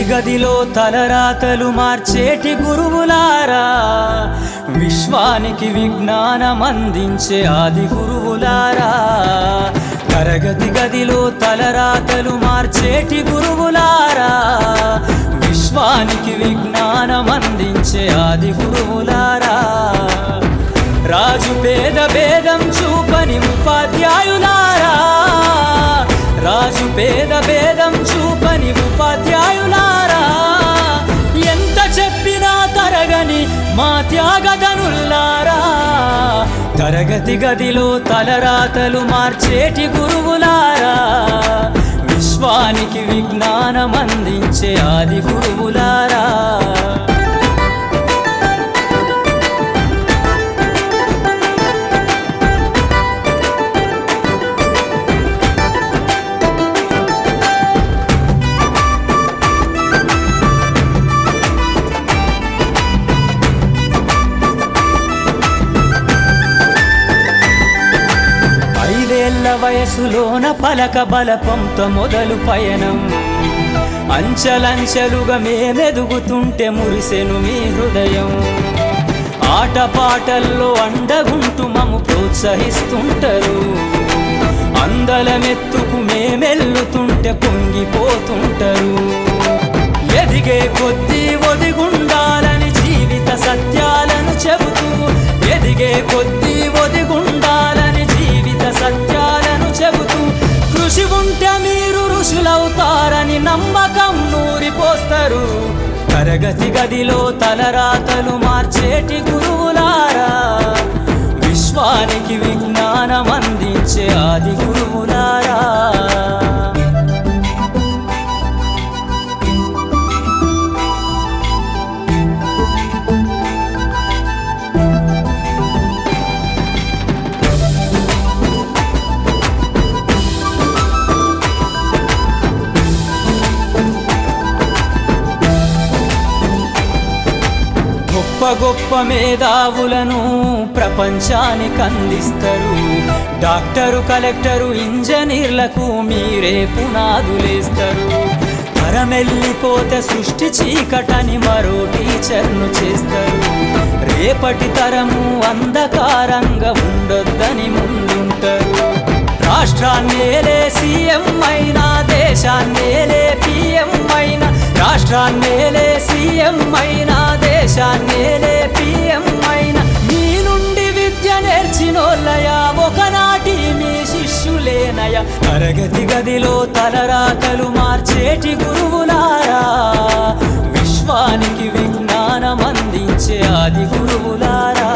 గదిలో తలరాతలు మార్చేటి గురువులారా, విశ్వానికి విజ్ఞానం అందించే ఆది గురువులారా. తరగతి గదిలో తలరాతలు మార్చేటి గురువులారా, విశ్వానికి విజ్ఞానం అందించే ఆది గురువులారా. రాజు పేద భేదం చూపని ఉపాధ్యాయులారా, రాజు పేద భేదం చూపని ఉపాధ్యాయులారా. ఎంత చెప్పినా తరగని మా త్యాగధనుల్లారా, తరగతి గదిలో తలరాతలు మార్చేటి గురువులారా, విశ్వానికి విజ్ఞానం అందించే ఆది గురువులారా. వయసులోన పలక బలపంతో మొదలు పయనం, అంచలంచెలుగా మేమెదుగుతుంటే మురిసెను మీ హృదయం. ఆటపాటల్లో అండగుంటూ మము ప్రోత్సహిస్తుంటారు, అందలమెత్తుకు మేమెల్లుతుంటే పొంగిపోతుంటారు. ఎదిగే కొద్దీ ఒదిగుండాలని జీవిత సత్యాలను చెబుతూ, ఎదిగే కొద్దీ ఒదిగుండాలని జీవిత సత్యాలను చెబుతూ, కృషి ఉంటే మీరు ఋషులవుతారని నమ్మకం నూరిపోస్తారు. తరగతి గదిలో తలరాతలు మార్చేటి గురువులారా, విశ్వానికి విజ్ఞానం అందించే ఆది గురువులారా. గొప్ప గొప్ప మేధావులను ప్రపంచానికి అందిస్తారు. డాక్టరు, కలెక్టరు, ఇంజనీర్లకు మీరే పునాదులేస్తారు. తరమెల్లిపోతే సృష్టి చీకటని మరో టీచర్ను చేస్తారు. రేపటి తరము అంధకారంగా ఉండొద్దని ముందుంటారు. రాష్ట్రాన్నేలే సీఎం అయినా, దేశాన్నేలే పిఎం అయినా, రాష్ట్రాన్నేలే సీఎం అయినా, దేశాన్నేలే పిఎం అయినా, మీ నుండి విద్య నేర్చినోళ్ళయా, ఒకనాటి మీ శిష్యులేనయా. తరగతి గదిలో తలరాతలు మార్చేటి గురువులారా, విశ్వానికి విజ్ఞానం అందించే ఆది గురువులారా.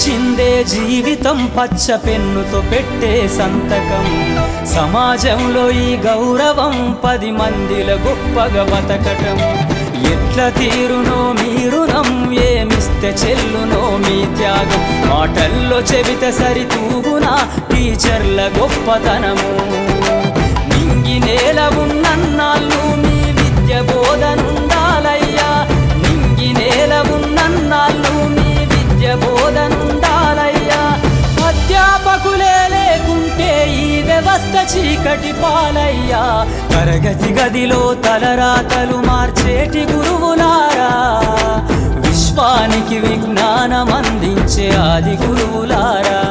చిందే జీవితం పచ్చ పెన్నుతో పెట్టే సంతకం, సమాజంలో ఈ గౌరవం 10 మందిల గొప్పగా బతకటం. ఎట్ల తీరునో మీ రుణం, ఏమిస్తే చెల్లునో మీ త్యాగం. మాటల్లో చెబితే సరితూగునా టీచర్ల గొప్పతనము. నింగి నేల ఉన్నన్నాళ్ళు మీ విద్య బోధనుండాలయ్యా, నింగి నేల ఉన్నన్నాళ్ళు మీ విద్య బోధనుండాలయ్యా. అధ్యాపకులే లేకుంటే ఈ వ్యవస్థ చీకటి పాలయ్యా. తరగతి గదిలో తలరాతలు మార్చేటి గురువులారా, విశ్వానికి విజ్ఞానం అందించే ఆది గురువులారా.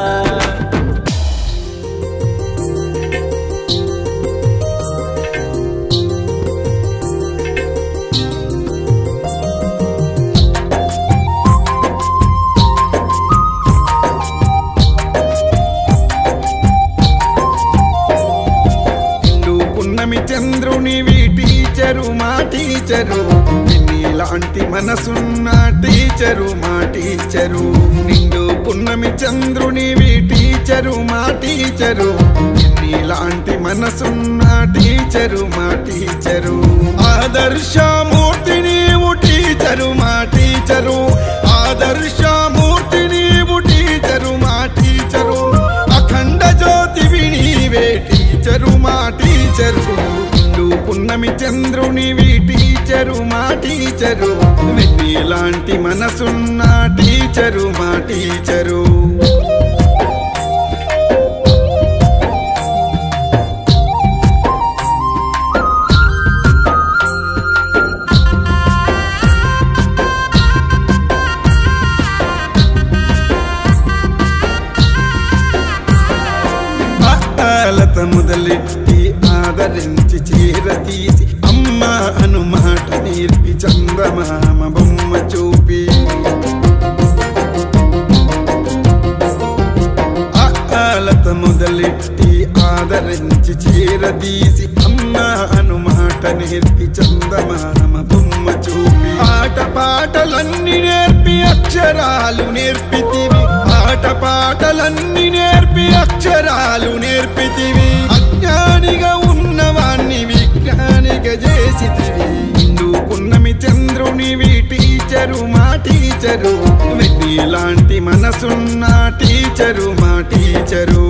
చంద్రునివి టీచరు మా టీచరు నీలాంటి మనసున్న టీచరు మా టీచరు నిండు పున్నమి చంద్రునివి టీచరు మా టీచరు నీలాంటి మనసున్న టీచరు మా టీచరు ఆదర్శమూర్తి నీవు టీచరు మా టీచరు ఆదర్శమూర్తి నీవు టీచరు మా టీచరు అఖండ జ్యోతివి నీవే టీచరు మా టీచరు నిండు పున్నమి చంద్రునివి టీచరు మా టీచరు నీలాంటి మనసున్న టీచరు మా టీచరు మొదలెట్టి ఆదరించి చీరతీసి అమ్మ అను మాట నేర్పి చందమామ బొమ్మ చూపి ఆలత మొదలెట్టి ఆదరించి చీరతీసి అమ్మ అను మాట నేర్పి చందమామ బొమ్మ చూపి ఆట పాటలన్నీ నేర్పి అక్షరాలు నేర్పితివి ఆట పాటలన్నీ నేర్పి అక్షరాలు నేర్పితివి అజ్ఞానిగా ఉన్నవాణ్ణి విజ్ఞానిగా చేసితివి నిండు పున్నమి చంద్రునివి టీచరు మా టీచరు నీలాంటి మనసున్న టీచరు మా టీచరు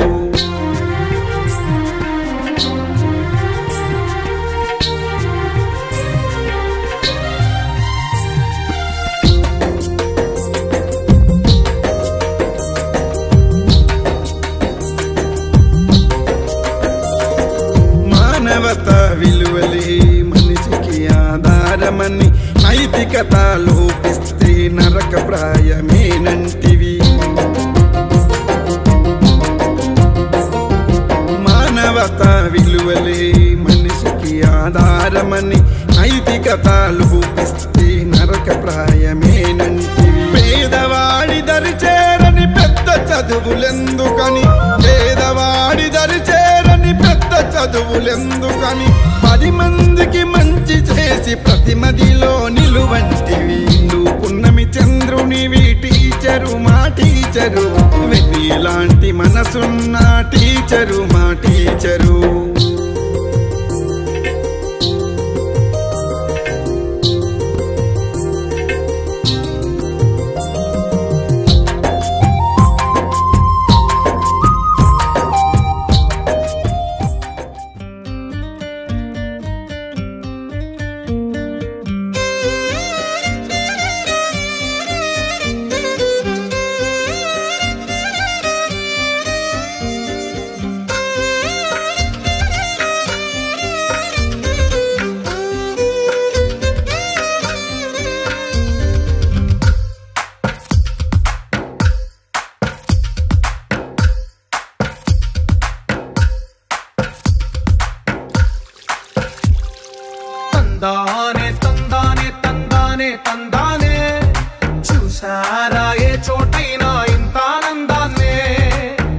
విలువలే మనిషికి ఆధారమని నైతికత లోపిస్తే నరక ప్రాయమేనంటివి మానవత విలువలే మనిషికి ఆధారమని నైతికత లోపిస్తే నరక ప్రాయమేనంటివి పేదవాడి దరి చేరని పెద్ద చదువులెందుకని పేదవాడి దరి చేరని పెద్ద చదువులెందుకని 10 మందికి మంచి చేసి ప్రతి మదిలో నిలువంటివి నువ్వు పున్నమి చంద్రునివి టీచరు మా టీచరు నీలాంటి మనసున్న టీచరు మా టీచరు తందానే తందానే తందానే తందానే చూసారా ఏ చోటైనా ఇంత ఆనందాన్నే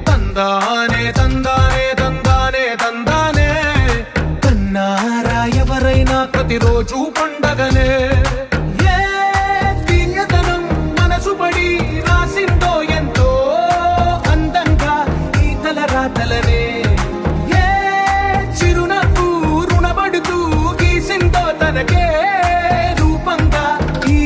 తందానే తందానే తందానే తందానే కన్నారా ఎవరైనా ప్రతిరోజు పండగనే ఏ తీయదనం మనసు పడి రాసిందో ఎంతో అందంగా ఈ తలరాతలనే తనకే రూపంగా ఈ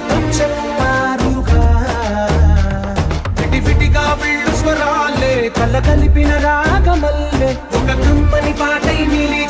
అర్థం చెప్పారుగా విడివిడిగా వీళ్ళు స్వరాలే కల కలిపిన రాగమల్లే ఒక కమ్మని పాటై మిలి